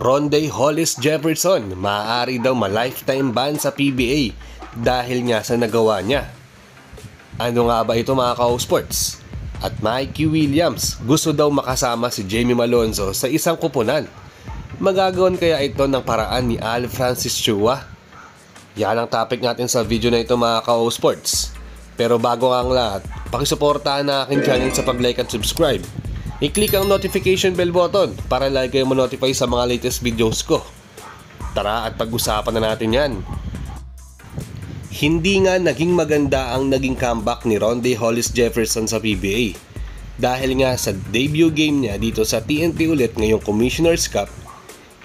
Rondae Hollis Jefferson maaari daw ma-lifetime ban sa PBA dahil nga sa nagawa niya. Ano nga ba ito mga ka-sports? At Mikey Williams gusto daw makasama si Jamie Malonzo sa isang kupunan. Magagawan kaya ito ng paraan ni Al Francis Chua? Yan ang topic natin sa video na ito mga ka-sports. Pero bago nga ang lahat, pakisuportahan na aking channel sa pag-like at subscribe. I-click ang notification bell button para lagi kayo ma-notify sa mga latest videos ko. Tara at pag-usapan na natin yan. Hindi nga naging maganda ang naging comeback ni Rondae Hollis Jefferson sa PBA. Dahil nga sa debut game niya dito sa TNT ulit ngayong Commissioner's Cup,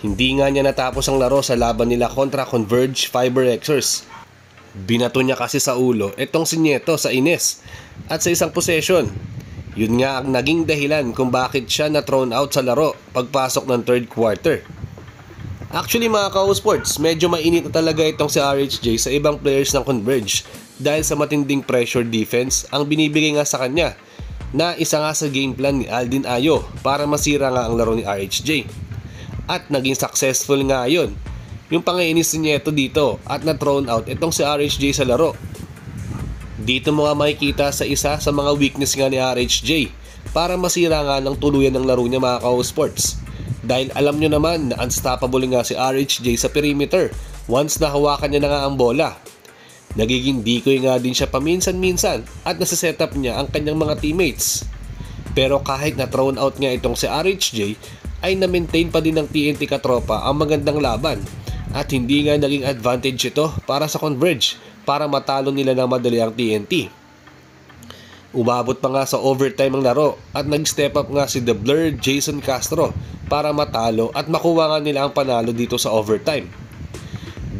hindi nga niya natapos ang laro sa laban nila kontra Converge Fiber Xers. Binato niya kasi sa ulo itong si Nieto sa Ines at sa isang possession. Yun nga ang naging dahilan kung bakit siya na-thrown out sa laro pagpasok ng third quarter. Actually mga ka-sports, medyo mainit na talaga itong si RHJ sa ibang players ng Converge dahil sa matinding pressure defense ang binibigay nga sa kanya na isa nga sa game plan ni Aldin Ayo para masira nga ang laro ni RHJ. At naging successful nga yun. Yung pangainis ni Nieto dito at na-thrown out itong si RHJ sa laro. Dito mo nga makikita sa isa sa mga weakness nga ni RHJ para masira nga ng tuluyan ng laro niya mga ka-sports. Dahil alam nyo naman na unstoppable nga si RHJ sa perimeter once nahawakan niya na nga ang bola. Nagiging decoy nga din siya paminsan-minsan at nasa-setup niya ang kanyang mga teammates. Pero kahit na-thrown out nga itong si RHJ ay na-maintain pa din ng TNT katropa ang magandang laban at hindi nga naging advantage ito para sa Converge para matalo nila ng madali ang TNT. Umabot pa nga sa overtime ang laro at nag-step up nga si The Blur Jason Castro para matalo at makuha nga nila ang panalo dito sa overtime.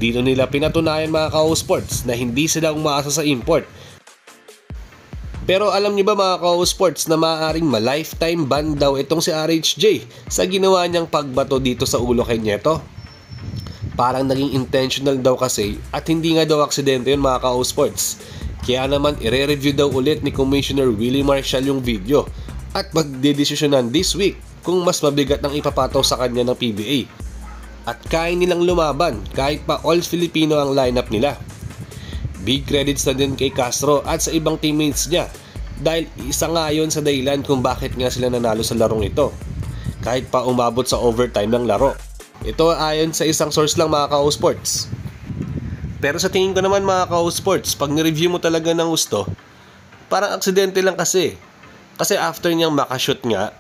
Dito nila pinatunayan mga ka-sports na hindi sila umaasa sa import. Pero alam niyo ba mga ka-sports na maaaring ma-lifetime ban daw itong si RHJ sa ginawa niyang pagbato dito sa ulo kay Nieto? Parang naging intentional daw kasi at hindi nga daw aksidente yun mga ka-sports. Kaya naman ire-review daw ulit ni Commissioner Willie Marshall yung video at magdedesisyonan this week kung mas mabigat ang ipapataw sa kanya ng PBA. At kaya nilang lumaban kahit pa all Filipino ang lineup nila. Big credits na din kay Castro at sa ibang teammates niya dahil isa nga yun sa dahilan kung bakit nga sila nanalo sa larong ito kahit pa umabot sa overtime ng laro. Ito ayon sa isang source lang mga ka-sports. Pero sa tingin ko naman mga ka-sports, pag nireview mo talaga ng gusto, parang aksidente lang kasi. Kasi after niyang makashoot nga,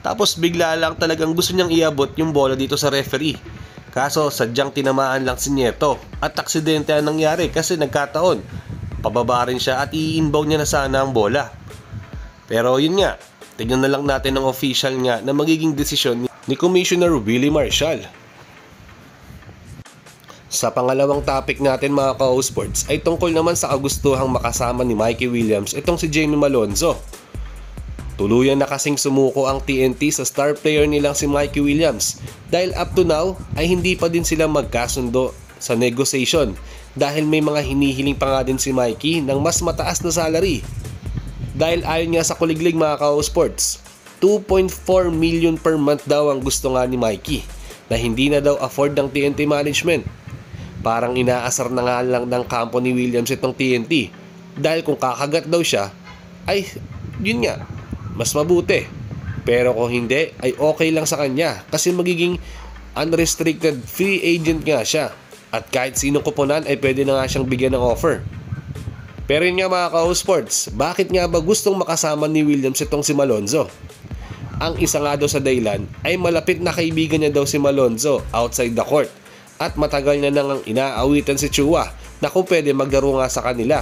tapos bigla lang talagang gusto niyang iabot yung bola dito sa referee. Kaso sadyang tinamaan lang si Nieto at aksidente ang nangyari kasi nagkataon. Pababa rin siya at i-inbound niya na sana ang bola. Pero yun nga, tignan na lang natin ng official nga na magiging desisyon ni Commissioner Willie Marshall. Sa pangalawang topic natin mga ka-sports ay tungkol naman sa kagustuhang makasama ni Mikey Williams itong si Jamie Malonzo. Tuluyan na kasing sumuko ang TNT sa star player nilang si Mikey Williams dahil up to now ay hindi pa din sila magkasundo sa negotiation dahil may mga hinihiling pa nga din si Mikey ng mas mataas na salary. Dahil ayon nga sa kuliglig mga ka-sports, 2.4 million per month daw ang gusto nga ni Mikey na hindi na daw afford ng TNT management. Parang inaasar na nga lang ng kampo ni Williams itong TNT dahil kung kakagat daw siya ay yun nga, mas mabuti. Pero kung hindi ay okay lang sa kanya kasi magiging unrestricted free agent nga siya at kahit sinong kupunan ay pwede na nga siyang bigyan ng offer. Pero yun nga mga ka-sports, bakit nga ba gustong makasama ni Williams itong si Malonzo? Ang isa nga daw sa dahilan ay malapit na kaibigan niya daw si Malonzo outside the court at matagal na nang inaawitan si Chua na kung pwede maglaro nga sa kanila.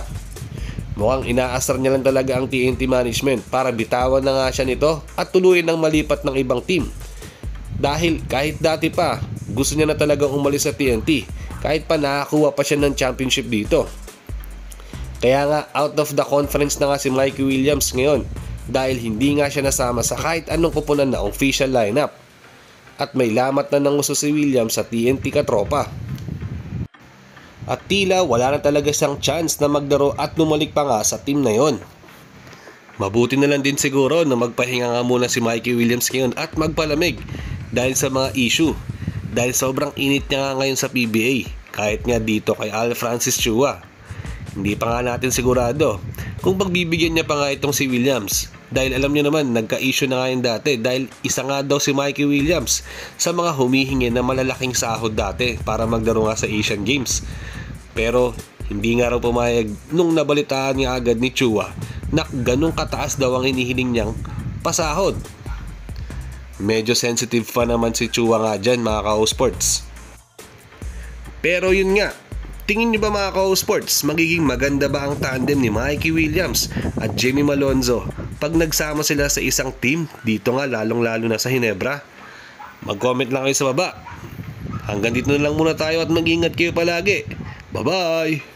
Mukhang inaasar niya lang talaga ang TNT management para bitawan na nga siya nito at tuluyan ng malipat ng ibang team. Dahil kahit dati pa, gusto niya na talagang umalis sa TNT kahit pa nakakuha pa siya ng championship dito. Kaya nga out of the conference na nga si Mikey Williams ngayon dahil hindi nga siya nasama sa kahit anong kupunan na official lineup. At may lamat na ng gusto si Williams sa TNT katropa. At tila wala na talaga siyang chance na maglaro at lumalik pa nga sa team na yon. Mabuti na lang din siguro na magpahinga nga muna si Mikey Williams ngayon at magpalamig dahil sa mga issue. dahil sobrang init niya nga ngayon sa PBA, kahit nga dito kay Al Francis Chua. Hindi pa nga natin sigurado kung pagbibigyan niya pa nga itong si Williams, dahil alam niyo naman nagka-issue na nga yun dati dahil isa nga daw si Mikey Williams sa mga humihingi na malalaking sahod dati para maglaro nga sa Asian Games. Pero hindi nga raw pumayag nung nabalitaan niya agad ni Chua na ganun kataas daw ang inihiling niyang pasahod. Medyo sensitive pa naman si Chua nga dyan, mga ka-O-Sports. Pero yun nga, tingin niyo ba mga ka-O-Sports, magiging maganda ba ang tandem ni Mikey Williams at Jamie Malonzo pag nagsama sila sa isang team dito nga lalong-lalo na sa Ginebra? Mag-comment lang kayo sa baba. Hanggang dito na lang muna tayo at mag-ingat kayo palagi. Bye-bye!